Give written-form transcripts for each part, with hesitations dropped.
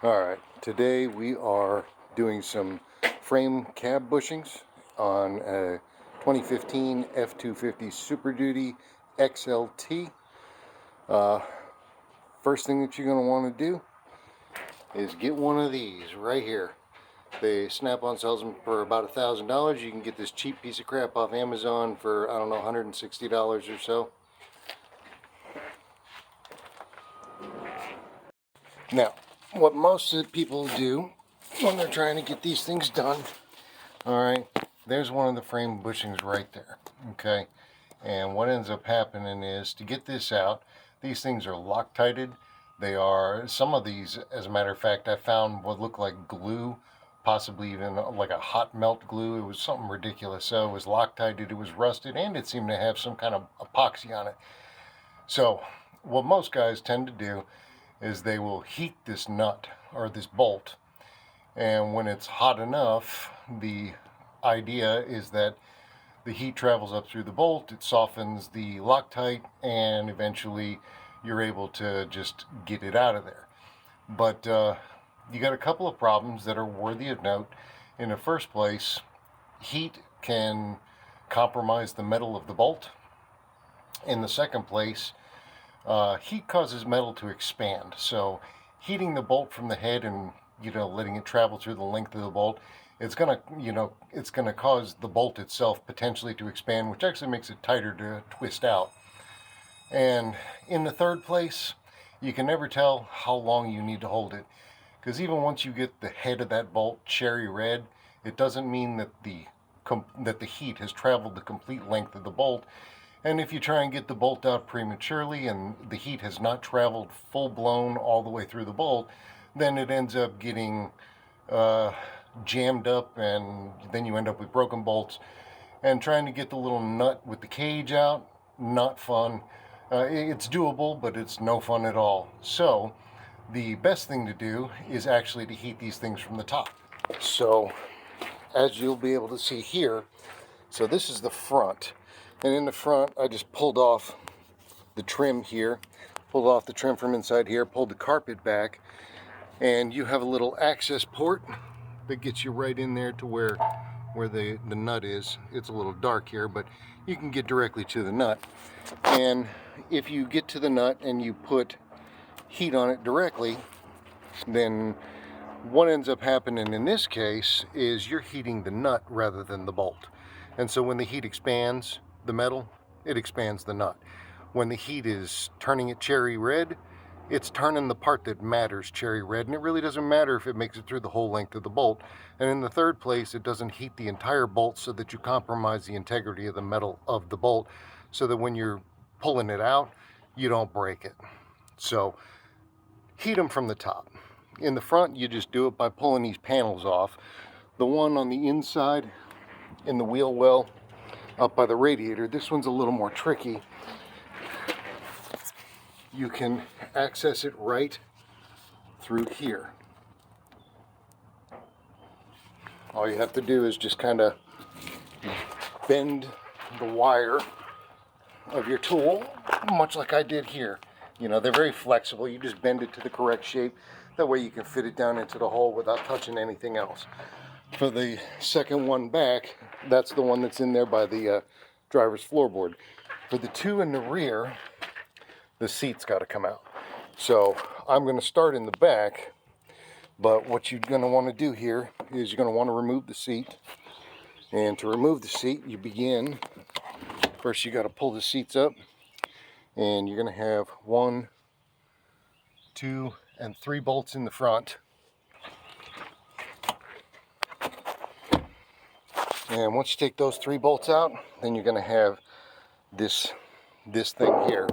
Alright, today we are doing some frame cab bushings on a 2015 F250 Superduty XLT. First thing that you're going to want to do is get one of these right here. They Snap-on sells them for about $1,000. You can get this cheap piece of crap off Amazon for, I don't know, $160 or so. Now, what most of the people do when they're trying to get these things done, alright, there's one of the frame bushings right there, okay? And what ends up happening is, to get this out, these things are Loctited. They are, some of these, as a matter of fact, I found what looked like glue, possibly even like a hot melt glue. It was something ridiculous. So it was Loctited, it was rusted, and it seemed to have some kind of epoxy on it. So what most guys tend to do is they will heat this nut or this bolt, and when it's hot enough, the idea is that the heat travels up through the bolt, it softens the Loctite, and eventually you're able to just get it out of there. But you got a couple of problems that are worthy of note. In the first place, heat can compromise the metal of the bolt. In the second place, heat causes metal to expand. So heating the bolt from the head and letting it travel through the length of the bolt, it's gonna cause the bolt itself potentially to expand, which actually makes it tighter to twist out. And in the third place, you can never tell how long you need to hold it, because even once you get the head of that bolt cherry red, it doesn't mean that the heat has traveled the complete length of the bolt. And if you try and get the bolt out prematurely and the heat has not traveled full-blown all the way through the bolt, then it ends up getting jammed up, and then you end up with broken bolts. And trying to get the little nut with the cage out, not fun. It's doable, but it's no fun at all. So the best thing to do is actually to heat these things from the top. So as you'll be able to see here, so this is the front. And in the front, I just pulled off the trim here, pulled off the trim from inside here, pulled the carpet back, and you have a little access port that gets you right in there to where the nut is. It's a little dark here, but you can get directly to the nut. And if you get to the nut and you put heat on it directly, then what ends up happening in this case is you're heating the nut rather than the bolt. And so when the heat expands the metal, it expands the nut. When the heat is turning it cherry red, it's turning the part that matters cherry red, and it really doesn't matter if it makes it through the whole length of the bolt. And in the third place, it doesn't heat the entire bolt so that you compromise the integrity of the metal of the bolt, so that when you're pulling it out, you don't break it. So heat them from the top. In the front, you just do it by pulling these panels off. The one on the inside in the wheel well up by the radiator, this one's a little more tricky. You can access it right through here. All you have to do is just kind of bend the wire of your tool, much like I did here. They're very flexible. You just bend it to the correct shape. That way you can fit it down into the hole without touching anything else. For the second one back, that's the one that's in there by the driver's floorboard. For the two in the rear, the seat's got to come out. So I'm going to start in the back, but what you're going to want to do here is you're going to want to remove the seat. And to remove the seat, you begin, first you got to pull the seats up, and you're going to have 1, 2, and 3 bolts in the front. And once you take those 3 bolts out, then you're going to have this thing here.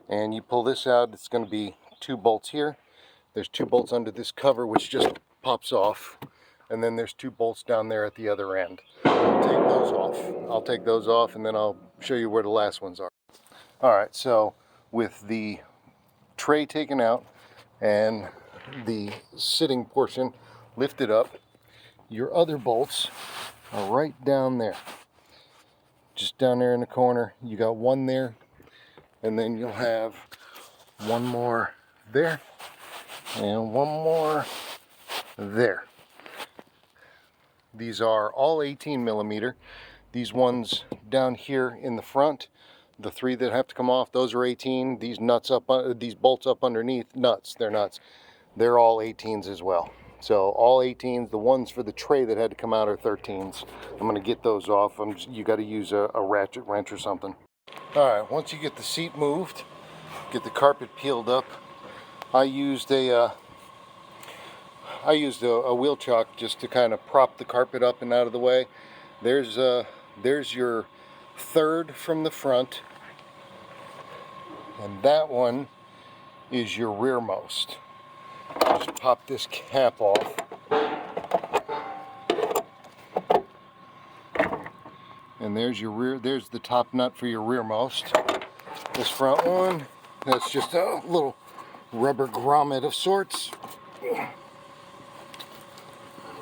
And you pull this out, it's going to be 2 bolts here. There's 2 bolts under this cover, which just pops off. And then there's 2 bolts down there at the other end. I'll take those off, and then I'll show you where the last ones are. Alright, so with the tray taken out and the sitting portion lifted up, your other bolts are right down there. Just down there in the corner. You got 1 there, and then you'll have 1 more there, And one more there. These are all 18 millimeter. These ones down here in the front, the three that have to come off, those are 18. These nuts up, these bolts up underneath, nuts, they're nuts. They're all 18s as well. So all 18s. The ones for the tray that had to come out are 13s. I'm gonna get those off. You got to use a ratchet wrench or something. All right. Once you get the seat moved, get the carpet peeled up. I used a wheel chuck just to kind of prop the carpet up and out of the way. There's your third from the front, and that one is your rearmost. Just pop this cap off. And there's the top nut for your rearmost. This front one, that's just a little rubber grommet of sorts.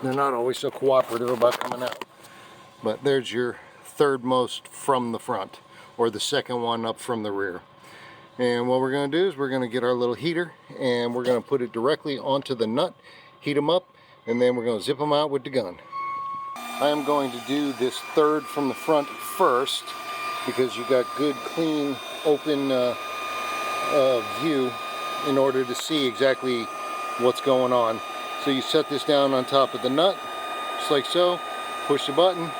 They're not always so cooperative about coming out. But there's your third most from the front, or the second one up from the rear. And what we're going to do is we're going to get our little heater and we're going to put it directly onto the nut, heat them up, and then we're going to zip them out with the gun. I am going to do this third from the front first because you got good, clean, open view in order to see exactly what's going on. So you set this down on top of the nut, just like so, push the button,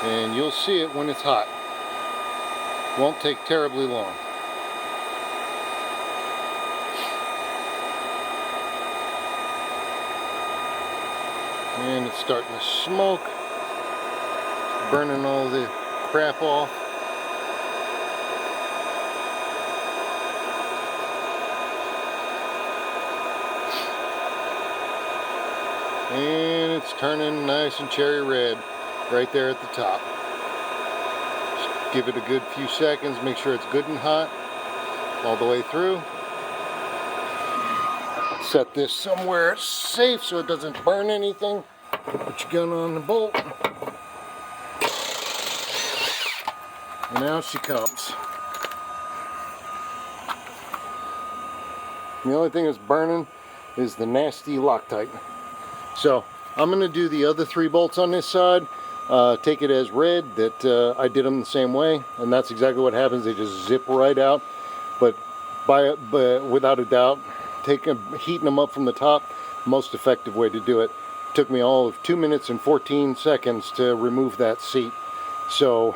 and you'll see it when it's hot. Won't take terribly long. And it's starting to smoke, burning all the crap off. And it's turning nice and cherry red right there at the top. Just give it a good few seconds, make sure it's good and hot all the way through. Set this somewhere safe so it doesn't burn anything. Put your gun on the bolt. And out she comes. The only thing that's burning is the nasty Loctite. So I'm going to do the other 3 bolts on this side. Take it as read that I did them the same way, and that's exactly what happens. They just zip right out. But without a doubt, heating them up from the top, most effective way to do it. Took me all of 2 minutes and 14 seconds to remove that seat. So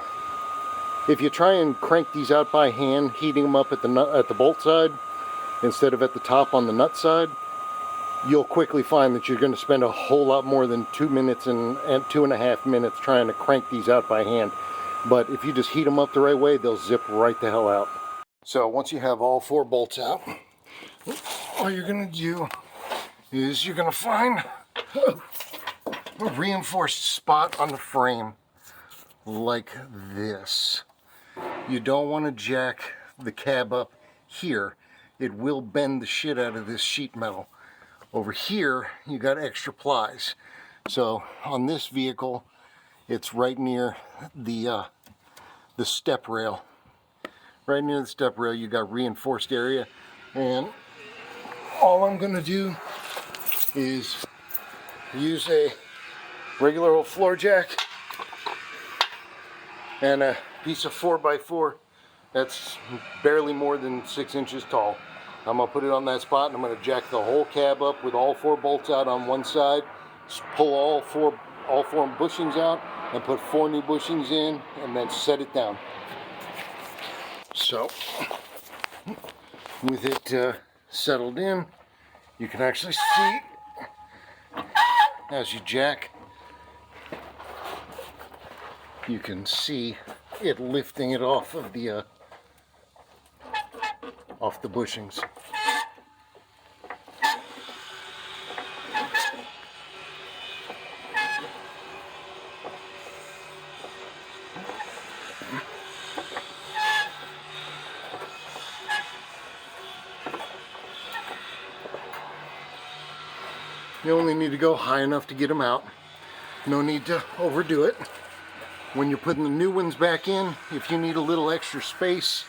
if you try and crank these out by hand, heating them up at the bolt side instead of at the top on the nut side, you'll quickly find that you're going to spend a whole lot more than 2 minutes and 2.5 minutes trying to crank these out by hand. But if you just heat them up the right way, they'll zip right the hell out. So once you have all 4 bolts out, all you're going to do is you're going to find a reinforced spot on the frame like this. You don't want to jack the cab up here. It will bend the shit out of this sheet metal. Over here, you got extra plies. So on this vehicle, it's right near the step rail. Right near the step rail, you got reinforced area. And all I'm going to do is use a regular old floor jack and a piece of 4x4 that's barely more than 6 inches tall. I'm going to put it on that spot, and I'm going to jack the whole cab up with all 4 bolts out on one side, pull all four bushings out, and put 4 new bushings in, and then set it down. So with it settled in, you can actually see as you jack, you can see it lifting it off of the bushings. You only need to go high enough to get them out. No need to overdo it. When you're putting the new ones back in, if you need a little extra space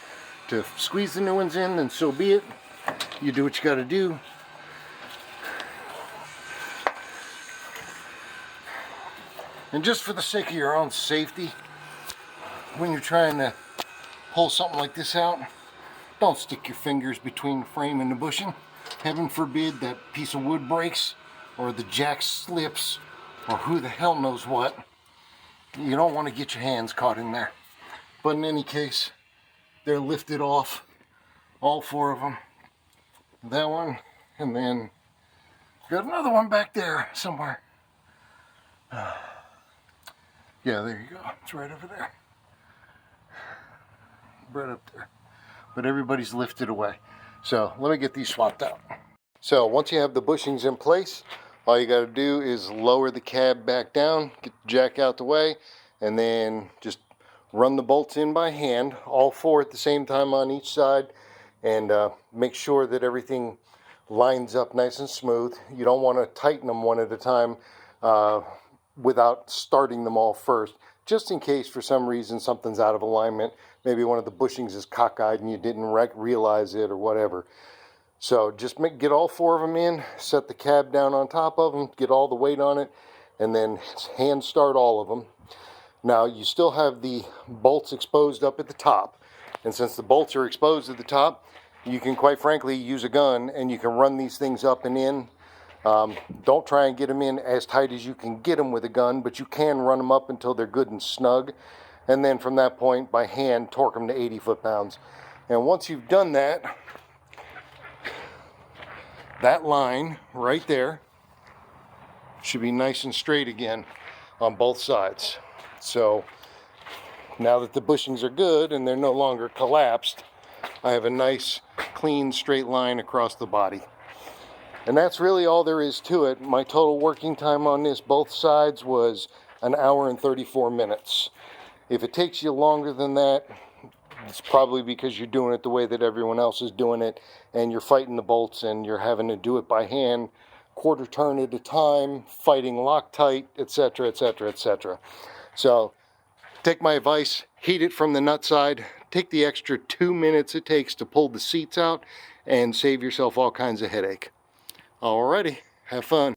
to squeeze the new ones in, then so be it. you do what you got to do. And just for the sake of your own safety, when you're trying to pull something like this out, don't stick your fingers between the frame and the bushing. Heaven forbid that piece of wood breaks or the jack slips or who the hell knows what. You don't want to get your hands caught in there. But in any case, they're lifted off, all four of them. That one, and then got another one back there somewhere. Yeah, there you go. It's right over there. Right up there. But everybody's lifted away. So let me get these swapped out. So once you have the bushings in place, all you got to do is lower the cab back down, get the jack out the way, and then just run the bolts in by hand, all four at the same time on each side, and make sure that everything lines up nice and smooth. You don't want to tighten them one at a time without starting them all first, just in case for some reason something's out of alignment. Maybe one of the bushings is cockeyed and you didn't realize it or whatever. So just get all four of them in, set the cab down on top of them, get all the weight on it, and then hand start all of them. Now you still have the bolts exposed up at the top, and since the bolts are exposed at the top, you can quite frankly use a gun and you can run these things up and in. Don't try and get them in as tight as you can get them with a gun, but you can run them up until they're good and snug, and then from that point by hand torque them to 80 foot-pounds. And once you've done that, that line right there should be nice and straight again on both sides. So now that the bushings are good and they're no longer collapsed, I have a nice clean straight line across the body. And that's really all there is to it. My total working time on this, both sides, was 1 hour and 34 minutes. If it takes you longer than that, it's probably because you're doing it the way that everyone else is doing it, and you're fighting the bolts and you're having to do it by hand, quarter turn at a time, fighting Loctite, etc., etc., etc. So take my advice, heat it from the nut side, take the extra 2 minutes it takes to pull the seats out, and save yourself all kinds of headache. Alrighty, have fun.